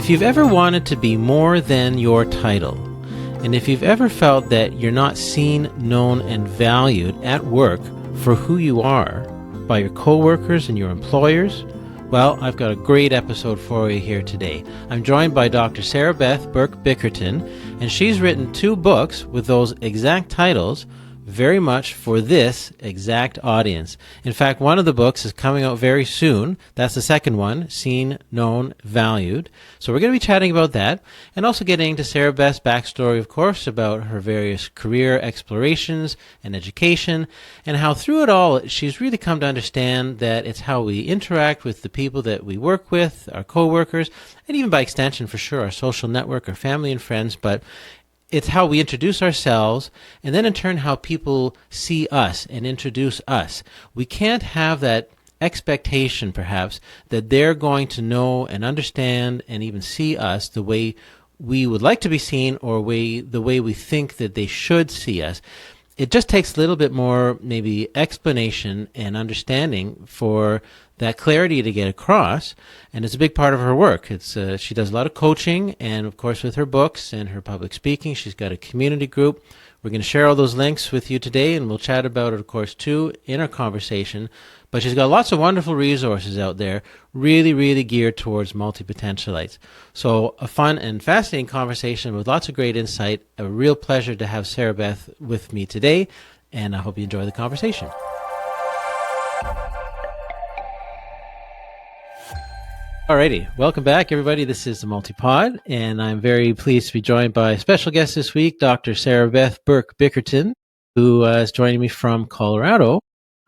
If you've ever wanted to be more than your title, and if you've ever felt that you're not seen, known, and valued at work for who you are by your coworkers and your employers, well, I've got a great episode for you here today. I'm joined by Dr. Sarabeth Berk Bickerton, and she's written 2 books with those exact titles very much for this exact audience. In fact, one of the books is coming out very soon. That's the second one, Seen, Known, Valued. So we're going to be chatting about that and also getting to Sarabeth's backstory, of course, about her various career explorations and education and how through it all she's really come to understand that it's how we interact with the people that we work with, our coworkers, and even by extension, for sure, our social network, our family and friends, but it's how we introduce ourselves, and then in turn how people see us and introduce us. We can't have that expectation, perhaps, that they're going to know and understand and even see us the way we would like to be seen or the way we think that they should see us. It just takes a little bit more maybe explanation and understanding for that clarity to get across, and it's a big part of her work. She does a lot of coaching, and of course with her books and her public speaking, she's got a community group. We're going to share all those links with you today, and we'll chat about it, of course, too, in our conversation. But she's got lots of wonderful resources out there, really, really geared towards multipotentialites. So a fun and fascinating conversation with lots of great insight. A real pleasure to have Sarabeth with me today, and I hope you enjoy the conversation. Alrighty, welcome back, everybody. This is the Multipod, and I'm very pleased to be joined by a special guest this week, Dr. Sarabeth Berk Bickerton, who is joining me from Colorado.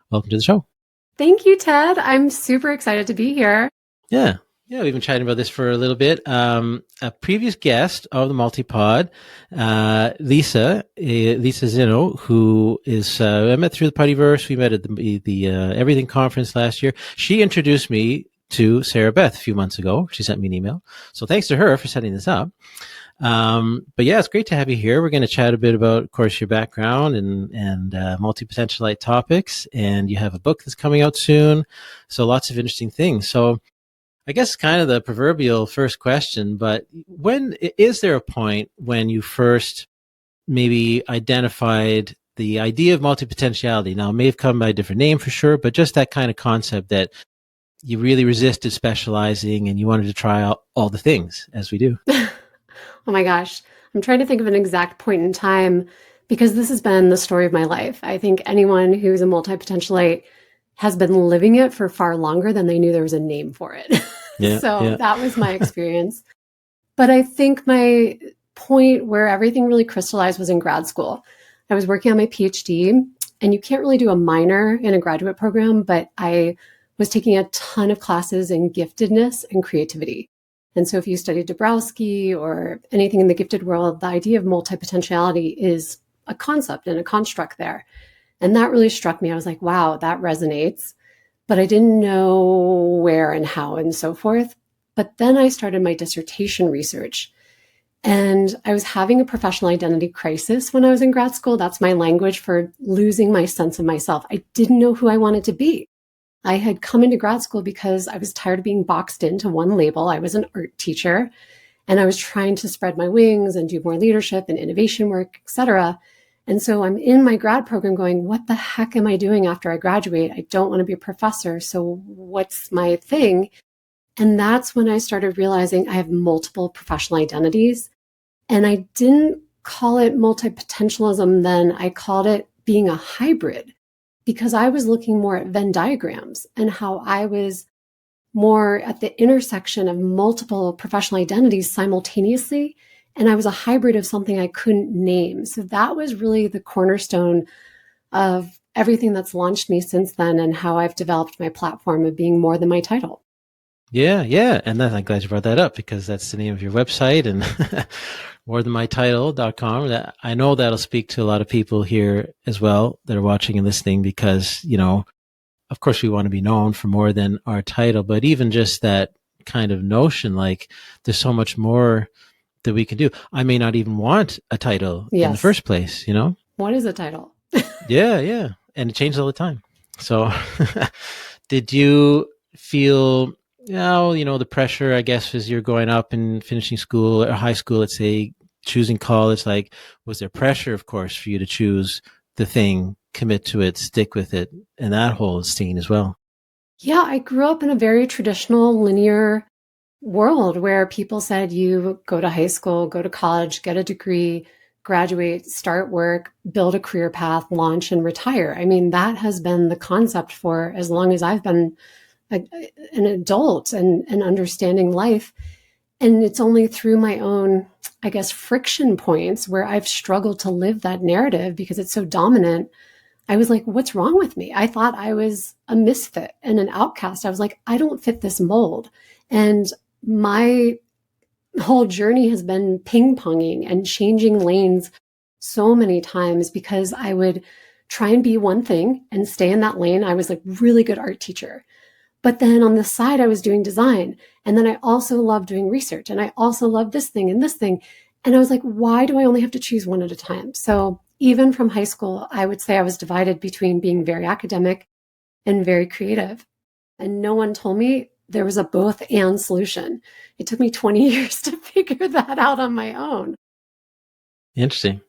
Welcome to the show. Thank you, Ted. I'm super excited to be here. Yeah, we've been chatting about this for a little bit. A previous guest of the Multipod, Lisa Zino, who is I met through the Puttyverse. We met at the Everything Conference last year. She introduced me to Sarabeth a few months ago. She sent me an email. So thanks to her for setting this up. But yeah, it's great to have you here. We're going to chat a bit about, of course, your background and multi-potentialite topics. And you have a book that's coming out soon. So lots of interesting things. So I guess kind of the proverbial first question, but is there a point when you first maybe identified the idea of multipotentiality? Now, it may have come by a different name for sure, but just that kind of concept that you really resisted specializing and you wanted to try out all the things as we do. Oh my gosh. I'm trying to think of an exact point in time because this has been the story of my life. I think anyone who's a multipotentialite has been living it for far longer than they knew there was a name for it. That was my experience. But I think my point where everything really crystallized was in grad school. I was working on my PhD, and you can't really do a minor in a graduate program, but I was taking a ton of classes in giftedness and creativity. And so if you study Dabrowski or anything in the gifted world, the idea of multipotentiality is a concept and a construct there. And that really struck me. I was like, wow, that resonates. But I didn't know where and how and so forth. But then I started my dissertation research. And I was having a professional identity crisis when I was in grad school. That's my language for losing my sense of myself. I didn't know who I wanted to be. I had come into grad school because I was tired of being boxed into one label. I was an art teacher, and I was trying to spread my wings and do more leadership and innovation work, et cetera. And so I'm in my grad program going, what the heck am I doing after I graduate? I don't want to be a professor. So what's my thing? And that's when I started realizing I have multiple professional identities. And I didn't call it multipotentialism then. I called it being a hybrid, because I was looking more at Venn diagrams and how I was more at the intersection of multiple professional identities simultaneously. And I was a hybrid of something I couldn't name. So that was really the cornerstone of everything that's launched me since then and how I've developed my platform of being more than my title. Yeah. And I'm glad you brought that up because that's the name of your website and morethanmytitle.com. That I know that'll speak to a lot of people here as well that are watching and listening because, of course we want to be known for more than our title, but even just that kind of notion, like there's so much more that we can do. I may not even want a title in the first place, What is a title? Yeah. And it changes all the time. So did you feel Now, the pressure, I guess, as you're going up and finishing school or high school, let's say, choosing college, like, was there pressure, of course, for you to choose the thing, commit to it, stick with it, and that whole scene as well? Yeah, I grew up in a very traditional, linear world where people said you go to high school, go to college, get a degree, graduate, start work, build a career path, launch, and retire. I mean, that has been the concept for as long as I've been a, an adult and understanding life. And it's only through my own, I guess, friction points where I've struggled to live that narrative because it's so dominant. I was like, what's wrong with me? I thought I was a misfit and an outcast. I was like, I don't fit this mold. And my whole journey has been ping ponging and changing lanes so many times because I would try and be one thing and stay in that lane. I was like really good art teacher. But then on the side, I was doing design. And then I also loved doing research. And I also loved this thing and this thing. And I was like, why do I only have to choose one at a time? So even from high school, I would say I was divided between being very academic and very creative. And no one told me there was a both and solution. It took me 20 years to figure that out on my own. Interesting.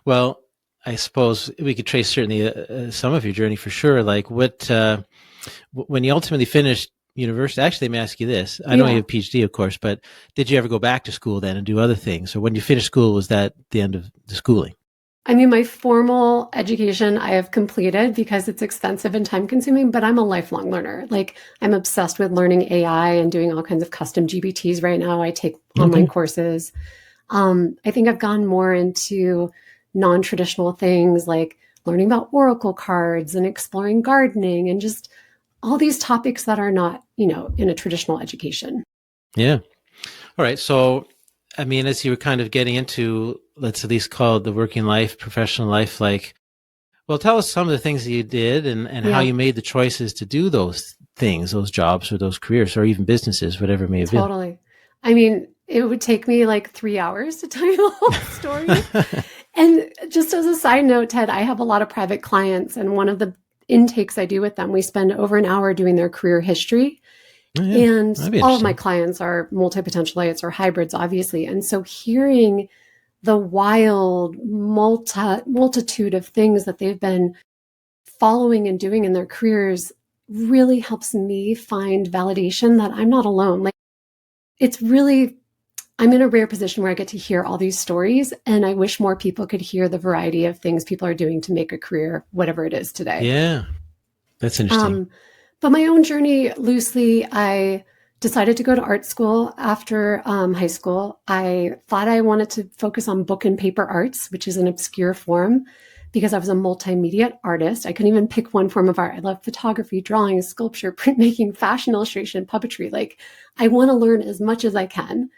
Well, I suppose we could trace certainly some of your journey for sure. Like when you ultimately finished university, actually, let me ask you this. I know you have a PhD, of course, but did you ever go back to school then and do other things? Or when you finished school, was that the end of the schooling? I mean, my formal education I have completed because it's expensive and time consuming, but I'm a lifelong learner. Like I'm obsessed with learning AI and doing all kinds of custom GPTs right now. I take online courses. I think I've gone more into non-traditional things like learning about oracle cards and exploring gardening and just all these topics that are not, in a traditional education. Yeah. All right. So, I mean, as you were kind of getting into, let's at least call it the working life, professional life, like, well, tell us some of the things that you did and how you made the choices to do those things, those jobs or those careers or even businesses, whatever it may have been. Totally. I mean, it would take me like 3 hours to tell you the whole story. And just as a side note, Ted, I have a lot of private clients, and one of the intakes I do with them, we spend over an hour doing their career history. Oh, yeah. And all of my clients are multipotentialites or hybrids, obviously. And so hearing the wild multitude of things that they've been following and doing in their careers really helps me find validation that I'm not alone. Like it's really, I'm in a rare position where I get to hear all these stories, and I wish more people could hear the variety of things people are doing to make a career, whatever it is today. Yeah, that's interesting. But my own journey, loosely, I decided to go to art school after high school. I thought I wanted to focus on book and paper arts, which is an obscure form, because I was a multimedia artist. I couldn't even pick one form of art. I love photography, drawing, sculpture, printmaking, fashion illustration, puppetry. Like I want to learn as much as I can.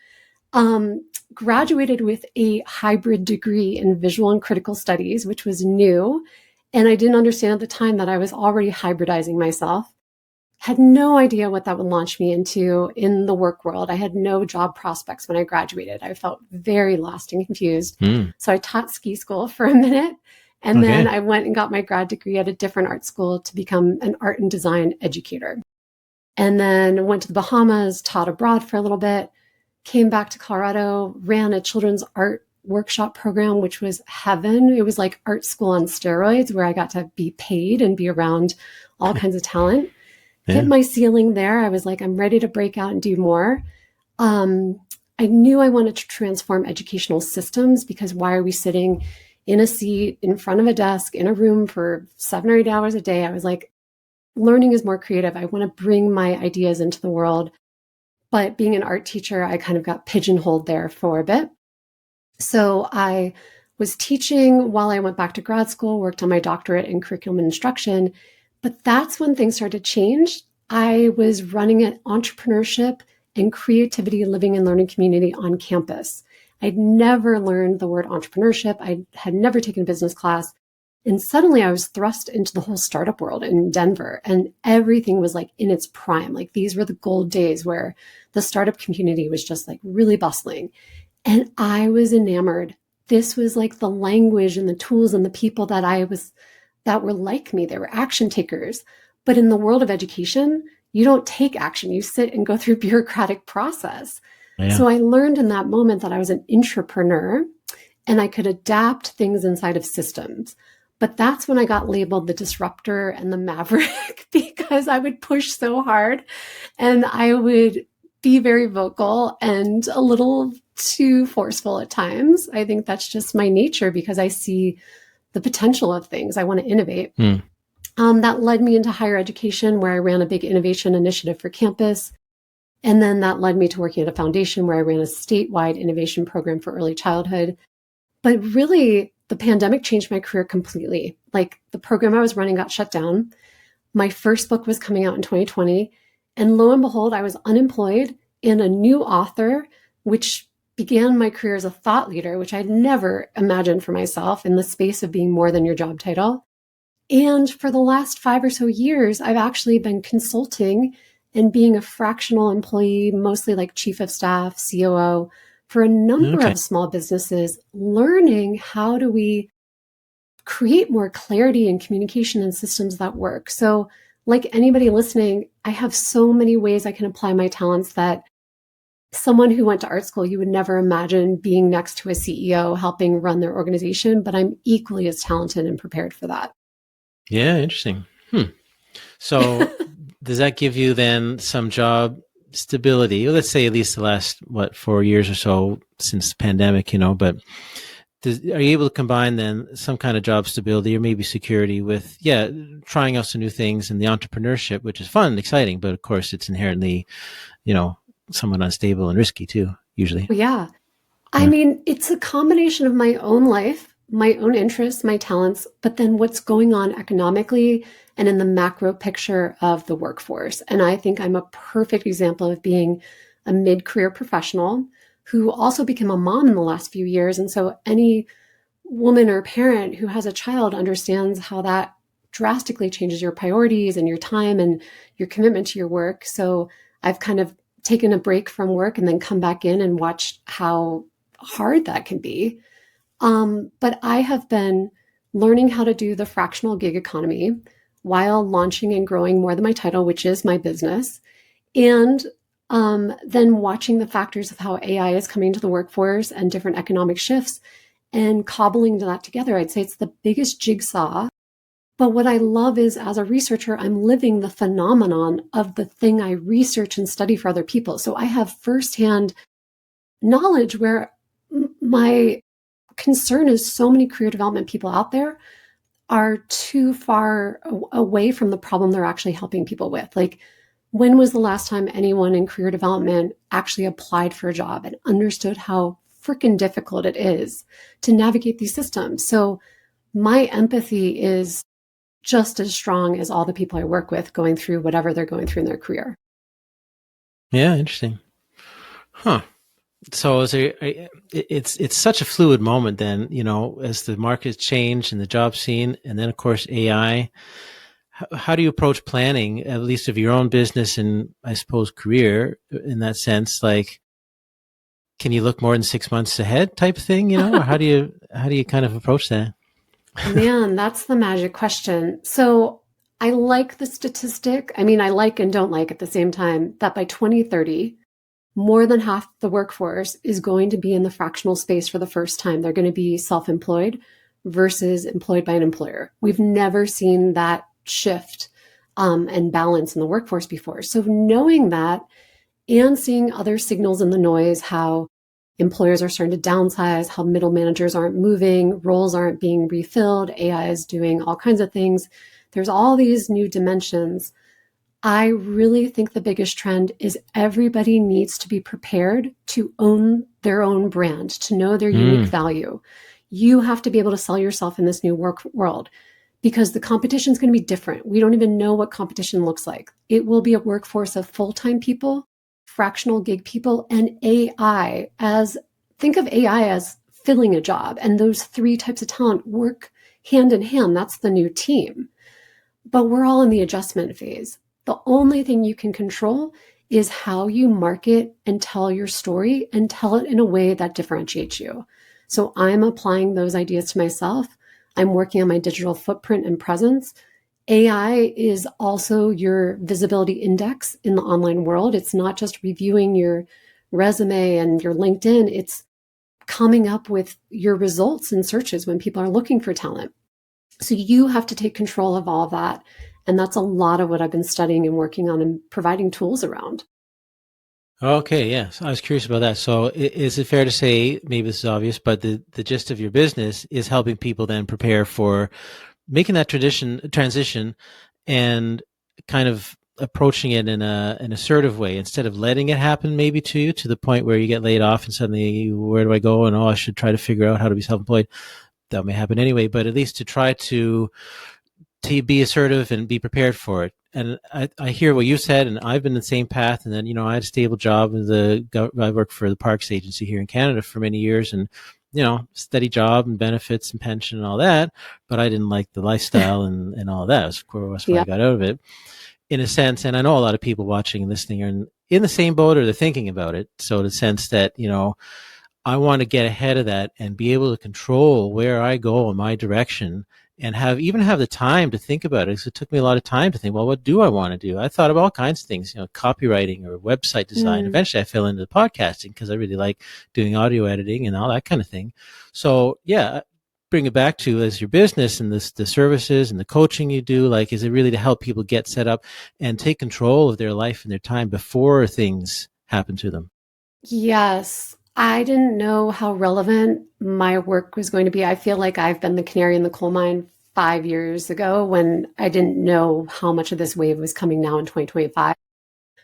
Graduated with a hybrid degree in visual and critical studies, which was new. And I didn't understand at the time that I was already hybridizing myself. Had no idea what that would launch me into in the work world. I had no job prospects when I graduated. I felt very lost and confused. So I taught ski school for a minute. And then I went and got my grad degree at a different art school to become an art and design educator. And then went to the Bahamas, taught abroad for a little bit, came back to Colorado, ran a children's art workshop program, which was heaven. It was like art school on steroids where I got to be paid and be around all kinds of talent. Hit my ceiling there. I was like, I'm ready to break out and do more. I knew I wanted to transform educational systems because why are we sitting in a seat in front of a desk in a room for 7 or 8 hours a day? I was like, learning is more creative. I want to bring my ideas into the world. But being an art teacher, I kind of got pigeonholed there for a bit. So I was teaching while I went back to grad school, worked on my doctorate in curriculum instruction. But that's when things started to change. I was running an entrepreneurship and creativity living and learning community on campus. I'd never learned the word entrepreneurship. I had never taken a business class. And suddenly I was thrust into the whole startup world in Denver, and everything was like in its prime. Like these were the gold days where the startup community was just like really bustling. And I was enamored. This was like the language and the tools and the people that were like me. They were action takers. But in the world of education, you don't take action. You sit and go through bureaucratic process. Yeah. So I learned in that moment that I was an intrapreneur and I could adapt things inside of systems. But that's when I got labeled the disruptor and the maverick because I would push so hard and I would be very vocal and a little too forceful at times. I think that's just my nature because I see the potential of things. I want to innovate. That led me into higher education where I ran a big innovation initiative for campus. And then that led me to working at a foundation where I ran a statewide innovation program for early childhood. But really, the pandemic changed my career completely. Like the program I was running got shut down. My first book was coming out in 2020. And lo and behold, I was unemployed and a new author, which began my career as a thought leader, which I'd never imagined for myself in the space of being more than your job title. And for the last 5 or so years, I've actually been consulting and being a fractional employee, mostly like chief of staff, COO, for a number of small businesses, learning how do we create more clarity and communication and systems that work. So like anybody listening, I have so many ways I can apply my talents that someone who went to art school, you would never imagine being next to a CEO helping run their organization, but I'm equally as talented and prepared for that. Yeah, interesting. So does that give you then some job stability? Well, let's say at least the last, 4 years or so since the pandemic, but are you able to combine then some kind of job stability or maybe security with, trying out some new things and the entrepreneurship, which is fun and exciting, but of course it's inherently, somewhat unstable and risky too, usually. Yeah. I mean, it's a combination of my own life, my own interests, my talents, but then what's going on economically and in the macro picture of the workforce. And I think I'm a perfect example of being a mid-career professional who also became a mom in the last few years. And so any woman or parent who has a child understands how that drastically changes your priorities and your time and your commitment to your work. So I've kind of taken a break from work and then come back in and watched how hard that can be. But I have been learning how to do the fractional gig economy while launching and growing More Than My Title, which is my business. And then watching the factors of how AI is coming to the workforce and different economic shifts and cobbling that together. I'd say it's the biggest jigsaw. But what I love is as a researcher, I'm living the phenomenon of the thing I research and study for other people. So I have firsthand knowledge where my concern is so many career development people out there are too far away from the problem they're actually helping people with. Like, when was the last time anyone in career development actually applied for a job and understood how freaking difficult it is to navigate these systems? So my empathy is just as strong as all the people I work with going through whatever they're going through in their career. Yeah, interesting. So it's such a fluid moment then, as the markets change and the job scene, and then of course AI. How do you approach planning, at least of your own business and I suppose career in that sense? Like, can you look more than 6 months ahead type of thing, or how do you kind of approach that? Man, that's the magic question. So I like the statistic. I mean, I like and don't like at the same time that by 2030, more than half the workforce is going to be in the fractional space for the first time. They're going to be self-employed versus employed by an employer. We've never seen that shift and balance in the workforce before. So knowing that and seeing other signals in the noise, how employers are starting to downsize, how middle managers aren't moving, roles aren't being refilled, AI is doing all kinds of things. There's all these new dimensions. I really think the biggest trend is everybody needs to be prepared to own their own brand, to know their unique value. You have to be able to sell yourself in this new work world because the competition is going to be different. We don't even know what competition looks like. It will be a workforce of full-time people, fractional gig people, and AI. Think of AI as filling a job, and those three types of talent work hand in hand. That's the new team. But we're all in the adjustment phase. The only thing you can control is how you market and tell your story and tell it in a way that differentiates you. So I'm applying those ideas to myself. I'm working on my digital footprint and presence. AI is also your visibility index in the online world. It's not just reviewing your resume and your LinkedIn, it's coming up with your results in searches when people are looking for talent. So you have to take control of all of that. And that's a lot of what I've been studying and working on and providing tools around. Okay, yes. I was curious about that. So is it fair to say, maybe this is obvious, but the gist of your business is helping people then prepare for making that transition and kind of approaching it in an assertive way instead of letting it happen maybe to you to the point where you get laid off and suddenly where do I go? And I should try to figure out how to be self-employed. That may happen anyway, but at least to try to be assertive and be prepared for it. And I hear what you said, and I've been the same path. And then, I had a stable job I worked for the Parks Agency here in Canada for many years, and steady job and benefits and pension and all that. But I didn't like the lifestyle and all that. Of course, why I got out of it, in a sense. And I know a lot of people watching and listening are in the same boat, or they're thinking about it. So the sense that I want to get ahead of that and be able to control where I go in my direction and have the time to think about it. So it took me a lot of time to think, well, what do I want to do? I thought of all kinds of things, copywriting or website design. Eventually I fell into podcasting because I really like doing audio editing and all that kind of thing. So yeah, bring it back to as your business and the services and the coaching you do, like, is it really to help people get set up and take control of their life and their time before things happen to them? Yes. I didn't know how relevant my work was going to be. I feel like I've been the canary in the coal mine 5 years ago when I didn't know how much of this wave was coming now in 2025.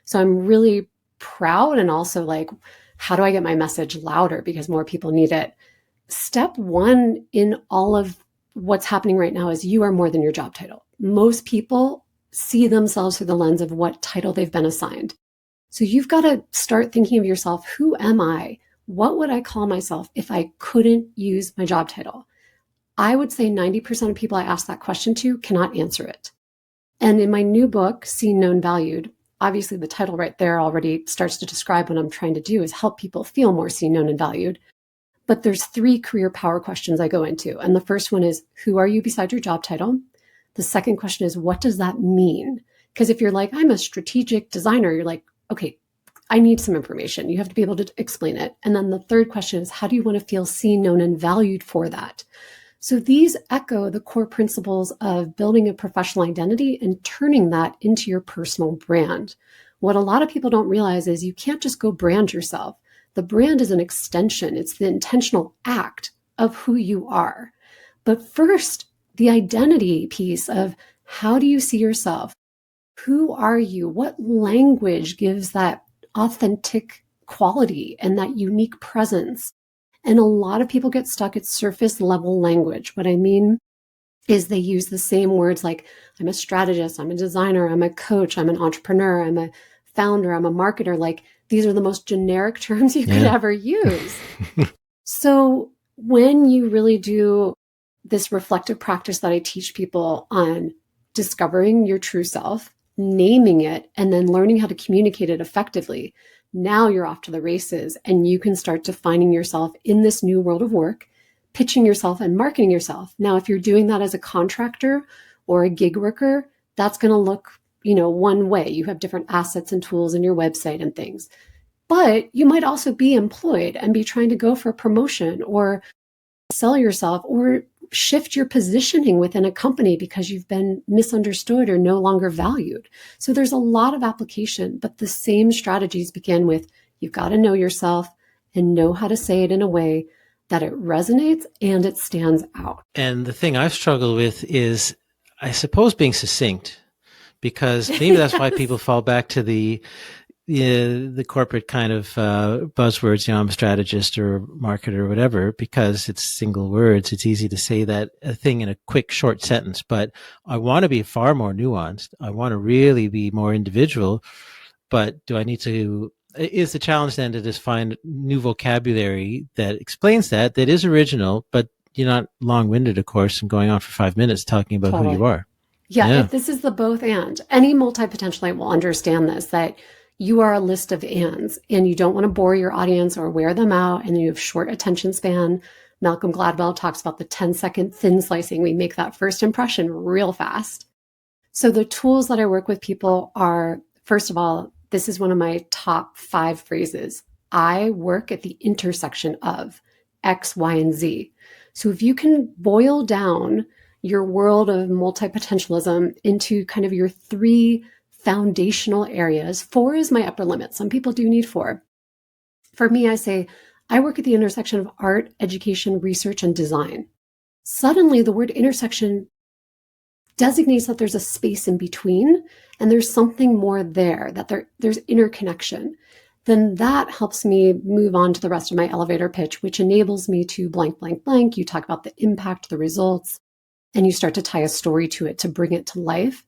So I'm really proud, and also like, how do I get my message louder because more people need it? Step one in all of what's happening right now is you are more than your job title. Most people see themselves through the lens of what title they've been assigned. So you've got to start thinking of yourself, who am I? What would I call myself if I couldn't use my job title? I would say 90% of people I ask that question to cannot answer it. And in my new book, Seen, Known, Valued, obviously the title right there already starts to describe what I'm trying to do is help people feel more seen, known, and valued. But there's 3 career power questions I go into. And the first one is, who are you beside your job title? The second question is, what does that mean? Because if you're like, I'm a strategic designer, you're like, okay, I need some information. You have to be able to explain it. And then the third question is, how do you want to feel seen, known, and valued for that? So these echo the core principles of building a professional identity and turning that into your personal brand. What a lot of people don't realize is you can't just go brand yourself. The brand is an extension. It's the intentional act of who you are. But first, the identity piece of how do you see yourself? Who are you? What language gives that authentic quality and that unique presence? And a lot of people get stuck at surface level language. What I mean is they use the same words like, I'm a strategist, I'm a designer, I'm a coach, I'm an entrepreneur, I'm a founder, I'm a marketer. Like, these are the most generic terms you could ever use. So when you really do this reflective practice that I teach people on discovering your true self, naming it, and then learning how to communicate it effectively, now you're off to the races and you can start defining yourself in this new world of work, pitching yourself and marketing yourself. Now, if you're doing that as a contractor or a gig worker, that's going to look, one way. You have different assets and tools in your website and things. But you might also be employed and be trying to go for a promotion or sell yourself or shift your positioning within a company because you've been misunderstood or no longer valued. So there's a lot of application, but the same strategies begin with, you've got to know yourself and know how to say it in a way that it resonates and it stands out. And the thing I've struggled with is, I suppose, being succinct, because maybe that's why people fall back to the corporate kind of buzzwords, I'm a strategist or marketer or whatever, because it's single words. It's easy to say that a thing in a quick, short sentence, but I want to be far more nuanced. I want to really be more individual, but do I need to, is the challenge then to just find new vocabulary that explains that is original, but you're not long-winded, of course, and going on for 5 minutes talking about who you are. Yeah, if this is the both and. Any multi-potentialite will understand this, that you are a list of ands and you don't want to bore your audience or wear them out, and you have short attention span. Malcolm Gladwell talks about the 10-second thin slicing. We make that first impression real fast. So the tools that I work with people are, first of all, this is one of my top 5 phrases. I work at the intersection of X, Y, and Z. So if you can boil down your world of multipotentialism into kind of your 3 foundational areas, 4 is my upper limit. Some people do need 4. For me, I say, I work at the intersection of art, education, research, and design. Suddenly, the word intersection designates that there's a space in between and there's something more there, that there's interconnection. Then that helps me move on to the rest of my elevator pitch, which enables me to blank, blank, blank. You talk about the impact, the results, and you start to tie a story to it to bring it to life.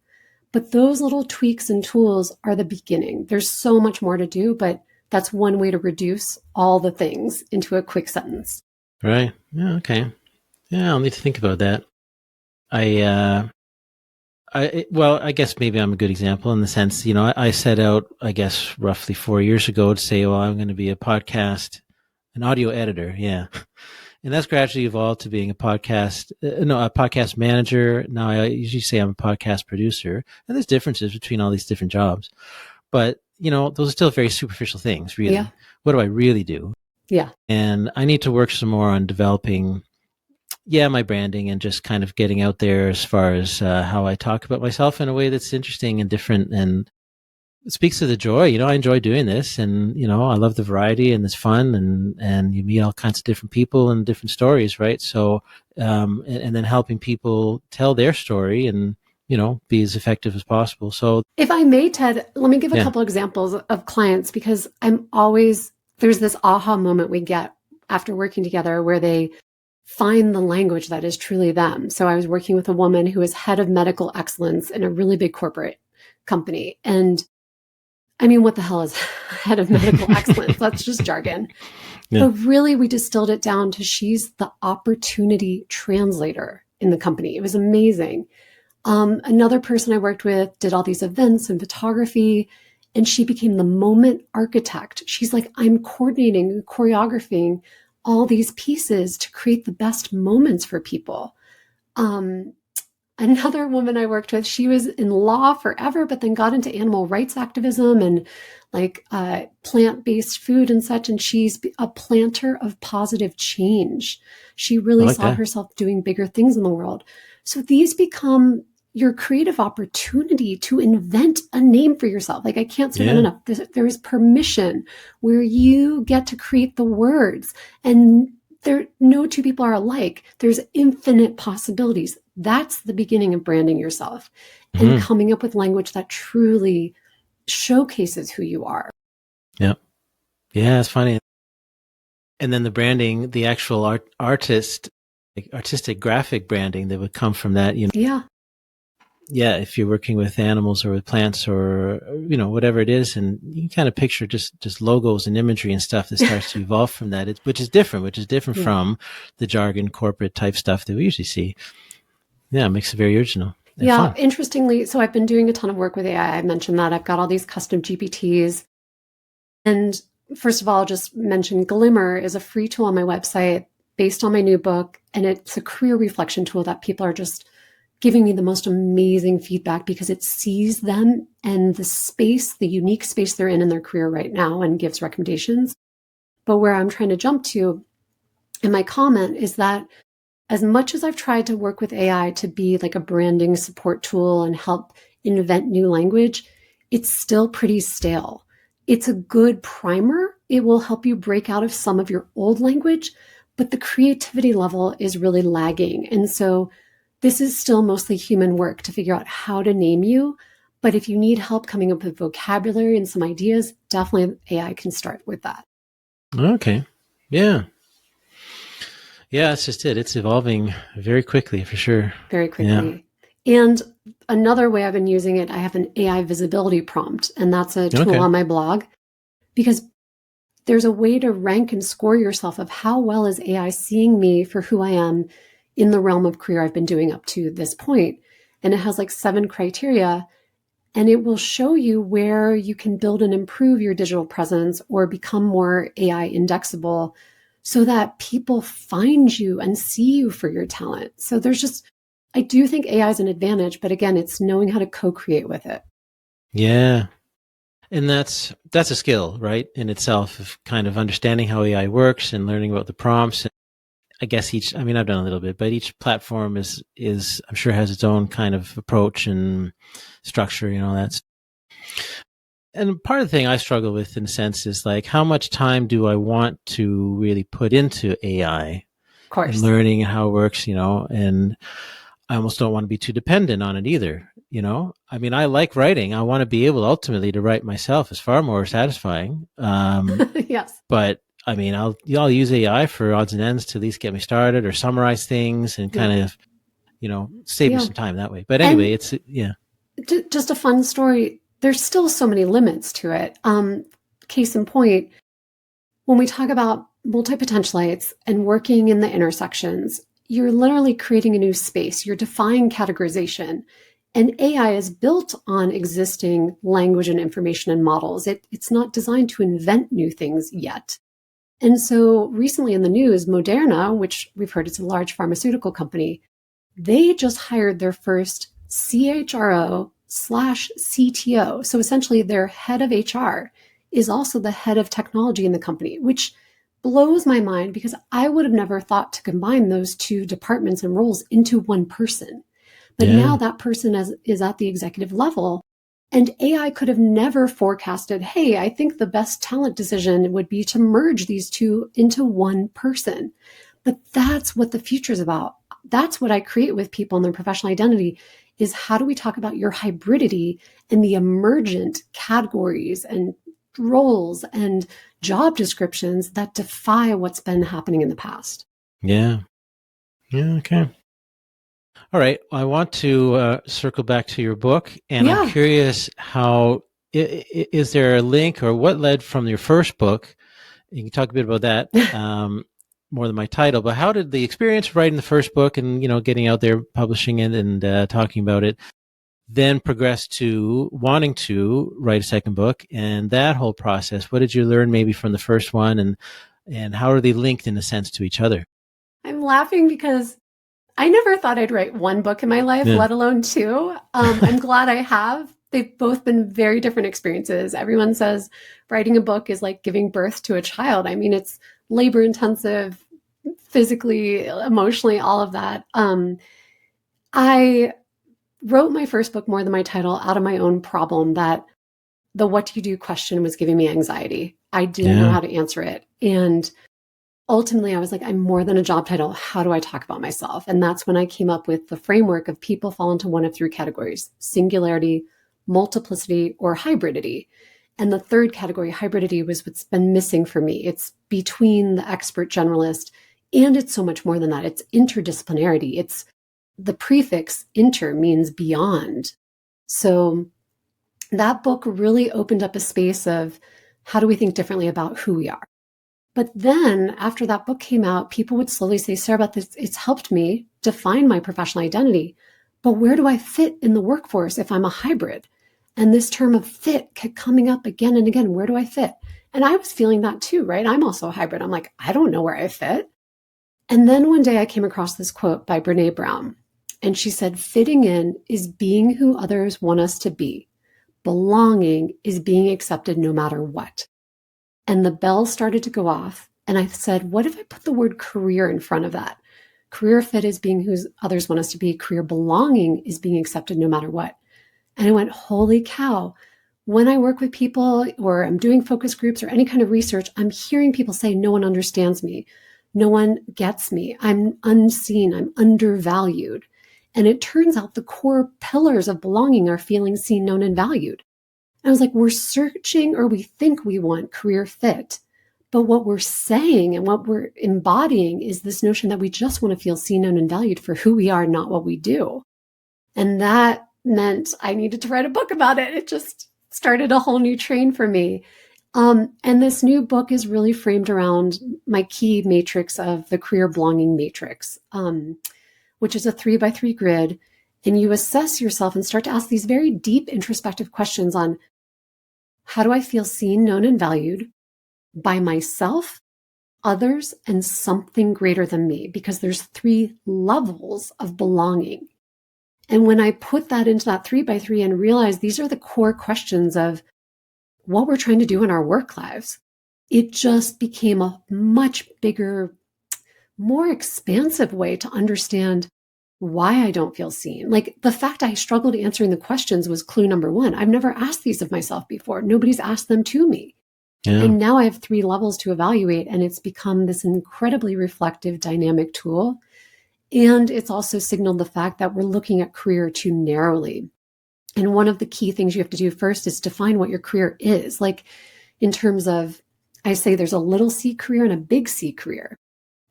But those little tweaks and tools are the beginning. There's so much more to do, but that's one way to reduce all the things into a quick sentence. Right. Yeah. Okay. Yeah. I'll need to think about that. Well, I guess maybe I'm a good example in the sense, I set out, I guess, roughly 4 years ago to say, well, I'm going to be an audio editor. Yeah. And that's gradually evolved to being a podcast manager. Now I usually say I'm a podcast producer, and there's differences between all these different jobs, but those are still very superficial things, really. Yeah. What do I really do? Yeah. And I need to work some more on developing, my branding and just kind of getting out there as far as how I talk about myself in a way that's interesting and different, and it speaks to the joy. I enjoy doing this, and I love the variety, and it's fun, and you meet all kinds of different people and different stories, right? So, and then helping people tell their story and be as effective as possible. So, if I may, Ted, let me give a couple examples of clients, because there's this aha moment we get after working together where they find the language that is truly them. So I was working with a woman who is head of medical excellence in a really big corporate company. And I mean, what the hell is head of medical excellence? That's just jargon. Yeah. But really, we distilled it down to she's the opportunity translator in the company. It was amazing. Another person I worked with did all these events and photography, and she became the moment architect. She's like, I'm coordinating and choreographing all these pieces to create the best moments for people. Another woman I worked with, she was in law forever, but then got into animal rights activism and plant-based food and such. And she's a planter of positive change. She really saw herself doing bigger things in the world. So these become your creative opportunity to invent a name for yourself. Like, I can't say that enough. There is permission where you get to create the words, and no 2 people are alike. There's infinite possibilities. That's the beginning of branding yourself and coming up with language that truly showcases who you are. Yeah. Yeah, it's funny. And then the branding, the actual artistic graphic branding that would come from that, Yeah. Yeah, if you're working with animals or with plants or, whatever it is, and you can kind of picture just logos and imagery and stuff that starts to evolve from that, which is different from the jargon corporate type stuff that we usually see. Yeah, it makes it very original. Yeah, fun. Interestingly, so I've been doing a ton of work with AI. I mentioned that. I've got all these custom GPTs. And first of all, I'll just mention Glimmer is a free tool on my website based on my new book. And it's a career reflection tool that people are just giving me the most amazing feedback because it sees them and the unique space they're in their career right now and gives recommendations. But where I'm trying to jump to in my comment is that as much as I've tried to work with AI to be like a branding support tool and help invent new language, it's still pretty stale. It's a good primer. It will help you break out of some of your old language, but the creativity level is really lagging. And so this is still mostly human work to figure out how to name you. But if you need help coming up with vocabulary and some ideas, definitely AI can start with that. Okay. Yeah. Yeah, that's just it. It's evolving very quickly, for sure. Very quickly. Yeah. And another way I've been using it, I have an AI visibility prompt, and that's a tool on my blog, because there's a way to rank and score yourself of how well is AI seeing me for who I am in the realm of career I've been doing up to this point. And it has like 7 criteria, and it will show you where you can build and improve your digital presence or become more AI indexable so that people find you and see you for your talent. So there's just I do think AI is an advantage, but again, it's knowing how to co-create with it. Yeah. And that's a skill, right, in itself, of kind of understanding how AI works and learning about the prompts. I guess I've done a little bit, but each platform is I'm sure has its own kind of approach and structure, that's. And part of the thing I struggle with, in a sense, is like, how much time do I want to really put into AI Of course. and learning how it works, and I almost don't want to be too dependent on it either. I like writing. I want to be able ultimately to write myself. It's far more satisfying. Yes. But I'll use AI for odds and ends to at least get me started or summarize things and kind of, save me some time that way. But anyway, and just a fun story. There's still so many limits to it. Case in point, when we talk about multipotentialites and working in the intersections, you're literally creating a new space. You're defying categorization. And AI is built on existing language and information and models. It's not designed to invent new things yet. And so recently in the news, Moderna, which we've heard is a large pharmaceutical company, they just hired their first CHRO/CTO. So essentially their head of HR is also the head of technology in the company, which blows my mind because I would have never thought to combine those two departments and roles into one person. But now that person is at the executive level, and AI could have never forecasted, hey, I think the best talent decision would be to merge these two into one person. But that's what the future is about. That's what I create with people in their professional identity, is how do we talk about your hybridity and the emergent categories and roles and job descriptions that defy what's been happening in the past. Yeah. Okay. All right. I want to circle back to your book, and I'm curious how is there a link or what led from your first book? You can talk a bit about that more than my title, but how did the experience of writing the first book and getting out there, publishing it, and talking about it, then progress to wanting to write a second book, and that whole process? What did you learn maybe from the first one, and how are they linked in a sense to each other? I'm laughing because I never thought I'd write one book in my life, let alone two. I'm glad I have. They've both been very different experiences. Everyone says writing a book is like giving birth to a child. I mean, it's labor intensive, physically, emotionally, all of that. I wrote my first book, more than my title, out of my own problem that the what do you do question was giving me anxiety. I didn't know how to answer it. And ultimately, I was like, I'm more than a job title. How do I talk about myself? And that's when I came up with the framework of people fall into one of three categories: singularity, multiplicity, or hybridity. And the third category, hybridity, was what's been missing for me. It's between the expert generalist, and it's so much more than that. It's interdisciplinarity. It's the prefix inter means beyond. So that book really opened up a space of how do we think differently about who we are? But then after that book came out, people would slowly say, Sarabeth, it's helped me define my professional identity. But where do I fit in the workforce if I'm a hybrid? And this term of fit kept coming up again and again. Where do I fit? And I was feeling that too, right? I'm also a hybrid. I'm like, I don't know where I fit. And then one day I came across this quote by Brene Brown. And she said, fitting in is being who others want us to be. Belonging is being accepted no matter what. And the bell started to go off. And I said, what if I put the word career in front of that? Career fit is being who others want us to be. Career belonging is being accepted no matter what. And I went, holy cow. When I work with people or I'm doing focus groups or any kind of research, I'm hearing people say, no one understands me. No one gets me. I'm unseen. I'm undervalued. And it turns out the core pillars of belonging are feeling seen, known, and valued. I was like, we're searching, or we think we want career fit. But what we're saying and what we're embodying is this notion that we just want to feel seen, known, and valued for who we are, not what we do. And that meant I needed to write a book about it. It just started a whole new train for me. And this new book is really framed around my key matrix of the career belonging matrix, which is a 3x3 grid. And you assess yourself and start to ask these very deep introspective questions on how do I feel seen, known, and valued by myself, others, and something greater than me? Because there's 3 levels of belonging. And when I put that into that 3x3 and realized these are the core questions of what we're trying to do in our work lives, it just became a much bigger, more expansive way to understand why I don't feel seen. Like the fact I struggled answering the questions was clue number one. I've never asked these of myself before. Nobody's asked them to me. Yeah. And now I have 3 levels to evaluate, and it's become this incredibly reflective, dynamic tool. And it's also signaled the fact that we're looking at career too narrowly. And one of the key things you have to do first is define what your career is. Like in terms of, I say there's a little c career and a big C career.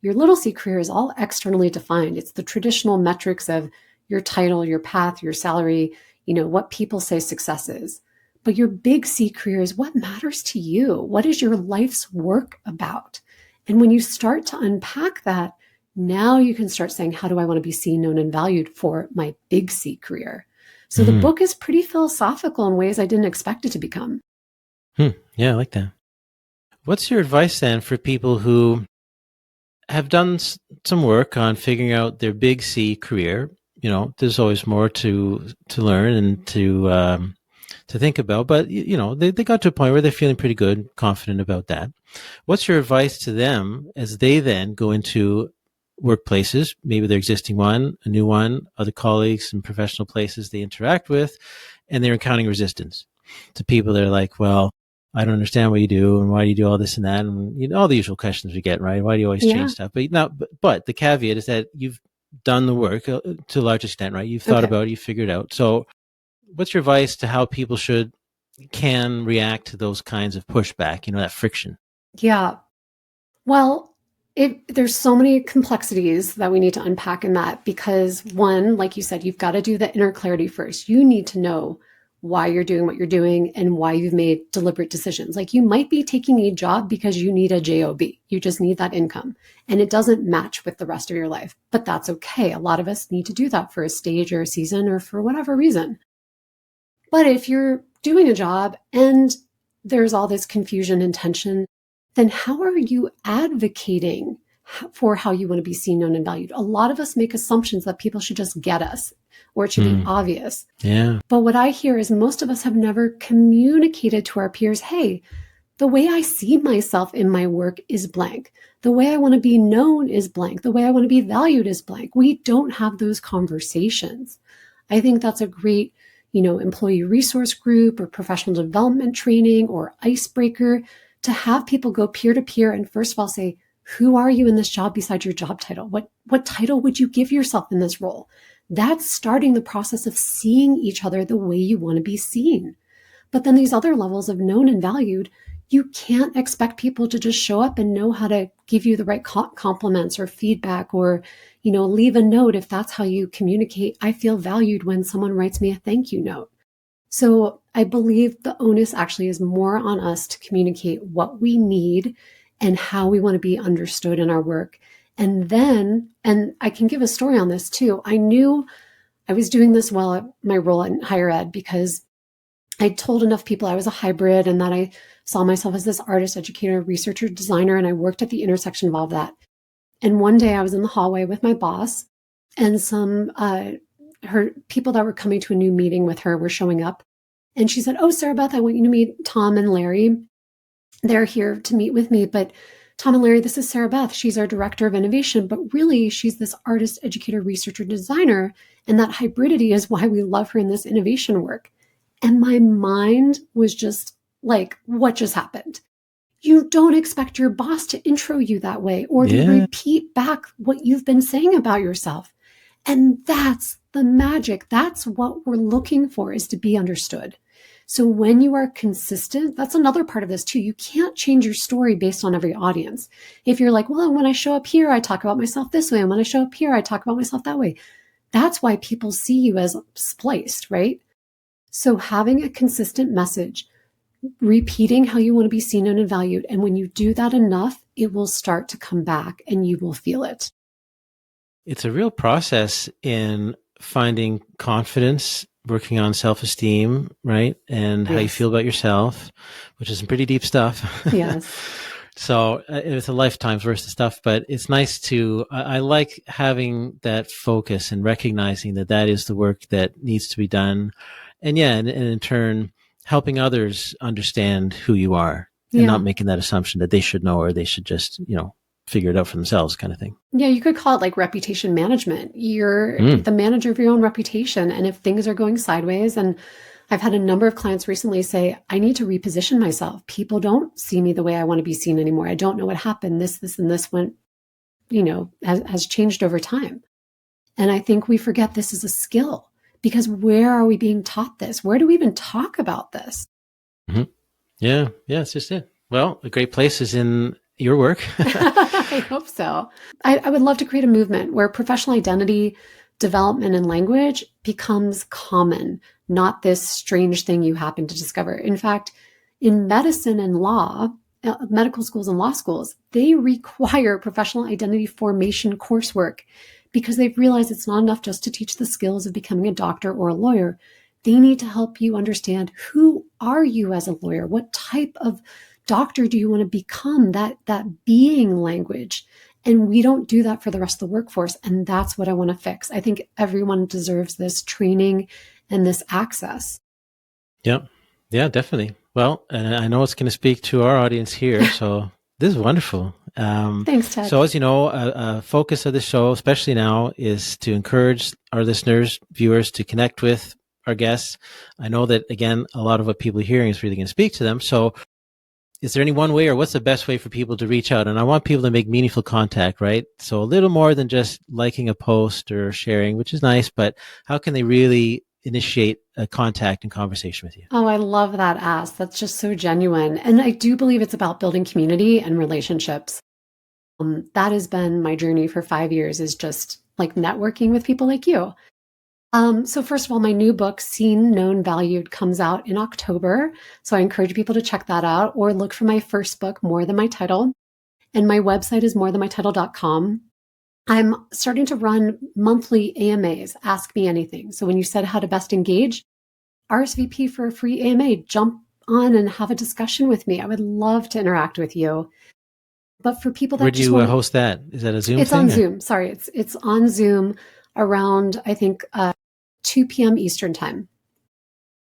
Your little c career is all externally defined. It's the traditional metrics of your title, your path, your salary, what people say success is. But your big C career is what matters to you. What is your life's work about? And when you start to unpack that, now you can start saying, how do I want to be seen, known, and valued for my big C career? So the book is pretty philosophical in ways I didn't expect it to become. Yeah, I like that. What's your advice then for people who have done some work on figuring out their big C career? There's always more to learn and to think about, but they got to a point where they're feeling pretty good, confident about that. What's your advice to them as they then go into workplaces, maybe their existing one, a new one, other colleagues and professional places they interact with, and they're encountering resistance to people that are like, well, I don't understand what you do, and why do you do all this and that, and all the usual questions we get, right? Why do you always change stuff? But the caveat is that you've done the work to a large extent, right? You've thought about it, you figured it out. So what's your advice to how people can react to those kinds of pushback, that friction? Yeah. Well, there's so many complexities that we need to unpack in that, because one, like you said, you've got to do the inner clarity first. You need to know why you're doing what you're doing and why you've made deliberate decisions. Like you might be taking a job because you need a job. You just need that income and it doesn't match with the rest of your life, but that's okay. A lot of us need to do that for a stage or a season or for whatever reason. But if you're doing a job and there's all this confusion and tension, then how are you advocating for how you want to be seen, known, and valued? A lot of us make assumptions that people should just get us or it should be obvious. Yeah. But what I hear is most of us have never communicated to our peers, hey, the way I see myself in my work is blank. The way I want to be known is blank. The way I want to be valued is blank. We don't have those conversations. I think that's a great, employee resource group or professional development training or icebreaker to have people go peer to peer and first of all say, who are you in this job besides your job title? What title would you give yourself in this role? That's starting the process of seeing each other the way you want to be seen. But then these other levels of known and valued, you can't expect people to just show up and know how to give you the right compliments or feedback or, leave a note if that's how you communicate. I feel valued when someone writes me a thank you note. So I believe the onus actually is more on us to communicate what we need and how we want to be understood in our work. And I can give a story on this too. I knew I was doing this well at my role in higher ed because I told enough people I was a hybrid and that I saw myself as this artist, educator, researcher, designer, and I worked at the intersection of all of that. And one day I was in the hallway with my boss and some her people that were coming to a new meeting with her were showing up. And she said, oh, Sarabeth, I want you to meet Tom and Larry. They're here to meet with me, but Tom and Larry, this is Sarabeth. She's our director of innovation, but really she's this artist, educator, researcher, designer. And that hybridity is why we love her in this innovation work. And my mind was just like, what just happened? You don't expect your boss to intro you that way or to repeat back what you've been saying about yourself. And that's the magic. That's what we're looking for, is to be understood. So when you are consistent, that's another part of this too. You can't change your story based on every audience. If you're like, well, when I show up here, I talk about myself this way. And when I show up here, I talk about myself that way. That's why people see you as spliced, right? So having a consistent message, repeating how you want to be seen and valued. And when you do that enough, it will start to come back and you will feel it. It's a real process in finding confidence, working on self-esteem, right? And how you feel about yourself, which is some pretty deep stuff. Yes. So it's a lifetime's worth of stuff, but it's nice to, I like having that focus and recognizing that that is the work that needs to be done. And yeah, and in turn, helping others understand who you are and Yeah. not making that assumption that they should know or they should just, figure it out for themselves kind of thing. Yeah, you could call it like reputation management. You're the manager of your own reputation. And if things are going sideways, and I've had a number of clients recently say, I need to reposition myself. People don't see me the way I want to be seen anymore. I don't know what happened. This, and this went, has changed over time. And I think we forget this is a skill, because where are we being taught this? Where do we even talk about this? Mm-hmm. Yeah, it's just it. Well, a great place is in your work. I hope so. I would love to create a movement where professional identity development and language becomes common, not this strange thing you happen to discover. In fact, in medicine and law, medical schools and law schools, they require professional identity formation coursework because they've realized it's not enough just to teach the skills of becoming a doctor or a lawyer. They need to help you understand, who are you as a lawyer? What type of doctor do you want to become? That being language. And we don't do that for the rest of the workforce. And that's what I want to fix. I think everyone deserves this training and this access. Yep. Yeah, definitely. Well, and I know it's going to speak to our audience here. So this is wonderful. Thanks, Ted. So as you know, a focus of the show, especially now, is to encourage our listeners, viewers, to connect with our guests. I know that, again, a lot of what people are hearing is really going to speak to them. So is there any one way, or what's the best way for people to reach out? And I want people to make meaningful contact, right? So a little more than just liking a post or sharing, which is nice, but how can they really initiate a contact and conversation with you? Oh, I love that ask. That's just so genuine. And I do believe it's about building community and relationships. That has been my journey for 5 years, is just like networking with people like you. So first of all, my new book, Seen, Known, Valued, comes out in October. So I encourage people to check that out, or look for my first book, More Than My Title. And my website is morethanmytitle.com. I'm starting to run monthly AMAs, Ask Me Anything. So when you said how to best engage, RSVP for a free AMA, jump on and have a discussion with me. I would love to interact with you. But for people that Where do you host that? Is that a Zoom It's thing? on Zoom. Sorry, it's on Zoom around, I think, 2 p.m. Eastern time.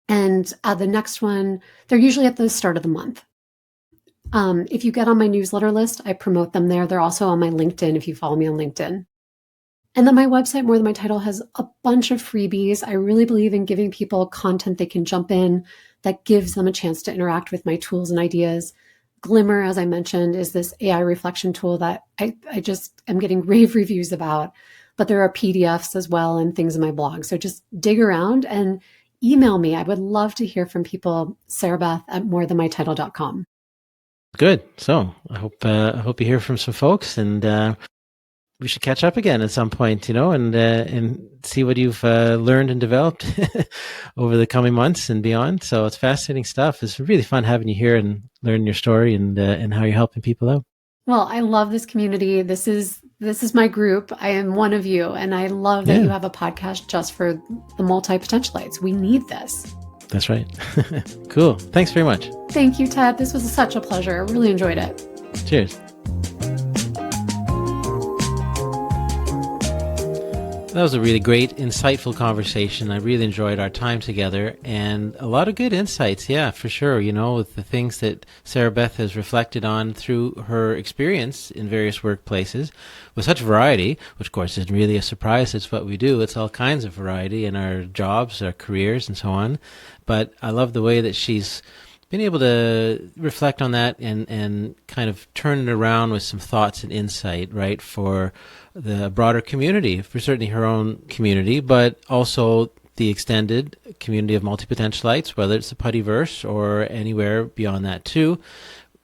And the next one, they're usually at the start of the month. If you get on my newsletter list, I promote them there. They're also on my LinkedIn if you follow me on LinkedIn. And then my website, More Than My Title, has a bunch of freebies. I really believe in giving people content they can jump in that gives them a chance to interact with my tools and ideas. Glimmer, as I mentioned, is this AI reflection tool that I just am getting rave reviews about. But there are PDFs as well and things in my blog. So just dig around and email me. I would love to hear from people. Sarabeth at morethanmytitle.com. Good. So I hope you hear from some folks, and we should catch up again at some point, and see what you've learned and developed over the coming months and beyond. So it's fascinating stuff. It's really fun having you here and learning your story and how you're helping people out. Well, I love this community. This is my group. I am one of you. And I love that you have a podcast just for the multipotentialites. We need this. That's right. Cool. Thanks very much. Thank you, Ted. This was such a pleasure. I really enjoyed it. Cheers. That was a really great, insightful conversation. I really enjoyed our time together, and a lot of good insights. Yeah, for sure. With the things that Sarabeth has reflected on through her experience in various workplaces with such variety, which of course isn't really a surprise. It's what we do. It's all kinds of variety in our jobs, our careers, and so on. But I love the way that she's been able to reflect on that and kind of turn it around with some thoughts and insight, right, for the broader community, for certainly her own community, but also the extended community of multipotentialites, whether it's the Puttyverse or anywhere beyond that too,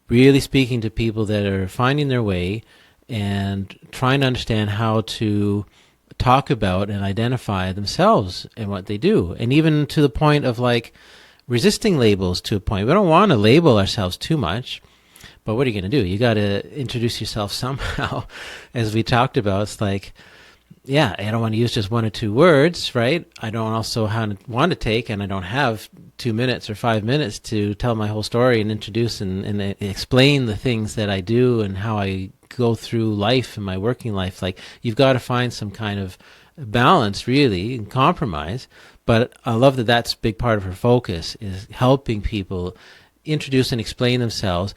really speaking to people that are finding their way and trying to understand how to talk about and identify themselves and what they do. And even to the point of like resisting labels to a point. We don't want to label ourselves too much. But what are you going to do? You got to introduce yourself somehow. As we talked about, it's like yeah, I don't want to use just 1 or 2 words, right? I don't also want to take, and I don't have 2 minutes or 5 minutes to tell my whole story and introduce and explain the things that I do and how I go through life and my working life. Like, you've got to find some kind of balance, really, and compromise. But I love that that's a big part of her focus, is helping people introduce and explain themselves,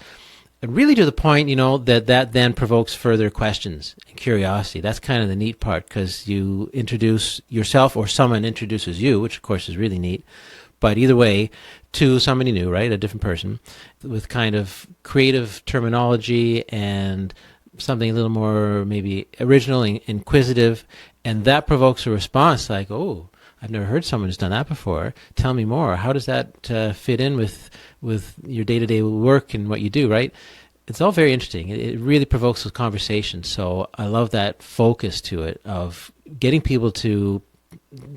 really to the point, that then provokes further questions and curiosity. That's kind of the neat part, because you introduce yourself or someone introduces you, which of course is really neat. But either way, to somebody new, right? A different person with kind of creative terminology and something a little more maybe original and inquisitive. And that provokes a response like, oh, I've never heard someone who's done that before. Tell me more. How does that fit in with your day-to-day work and what you do, right? It's all very interesting. It really provokes those conversations. So I love that focus to it, of getting people to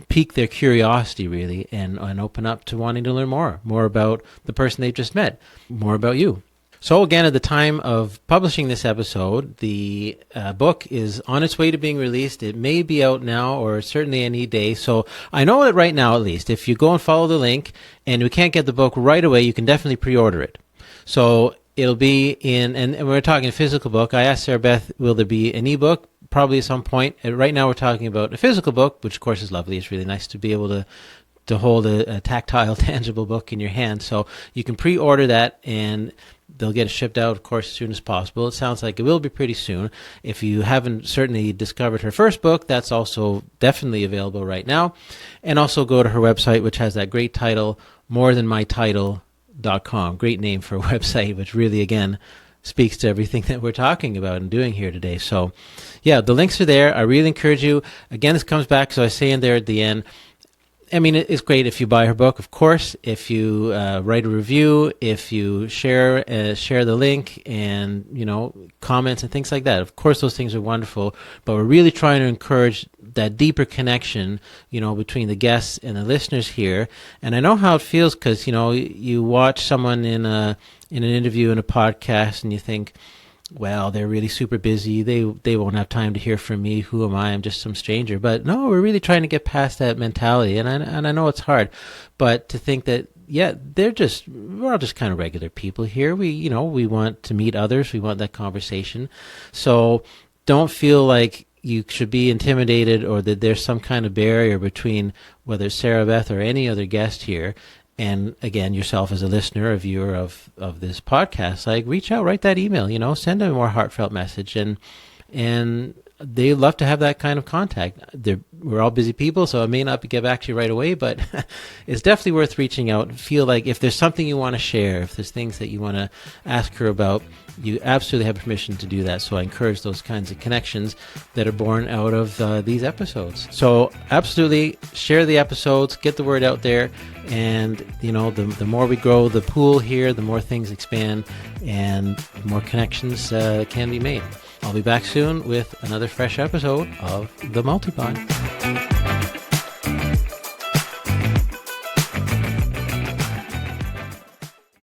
pique their curiosity, really, and open up to wanting to learn more about the person they've just met, more about you. So again, at the time of publishing this episode, the book is on its way to being released. It may be out now, or certainly any day. So I know that right now, at least, if you go and follow the link and we can't get the book right away, you can definitely pre-order it. So it'll be in, and we're talking a physical book. I asked Sarabeth, will there be an ebook? Probably at some point. Right now we're talking about a physical book, which of course is lovely. It's really nice to be able to hold a tactile, tangible book in your hand. So you can pre-order that, and they'll get it shipped out, of course, as soon as possible. It sounds like it will be pretty soon. If you haven't certainly discovered her first book, that's also definitely available right now. And also go to her website, which has that great title, morethanmytitle.com. Great name for a website, which really, again, speaks to everything that we're talking about and doing here today. So, yeah, the links are there. I really encourage you. Again, this comes back, so I say in there at the end, I mean, it's great if you buy her book, of course, if you write a review, if you share the link and, comments and things like that. Of course, those things are wonderful, but we're really trying to encourage that deeper connection, between the guests and the listeners here. And I know how it feels, because, you watch someone in an interview in a podcast and you think, well, they're really super busy. They won't have time to hear from me. Who am I? I'm just some stranger. But no, we're really trying to get past that mentality. And I know it's hard, but to think that, yeah, we're all just kind of regular people here. We want to meet others. We want that conversation. So don't feel like you should be intimidated, or that there's some kind of barrier between whether Sarabeth or any other guest here. And again, yourself as a listener, a viewer of this podcast, like, reach out, write that email, send a more heartfelt message, and they love to have that kind of contact. We're all busy people, so it may not get back to you right away, but it's definitely worth reaching out. Feel like if there's something you want to share, if there's things that you want to ask her about, you absolutely have permission to do that. So I encourage those kinds of connections that are born out of these episodes. So absolutely share the episodes, get the word out there, and the more we grow the pool here, the more things expand and the more connections can be made. I'll be back soon with another fresh episode of The Multipod.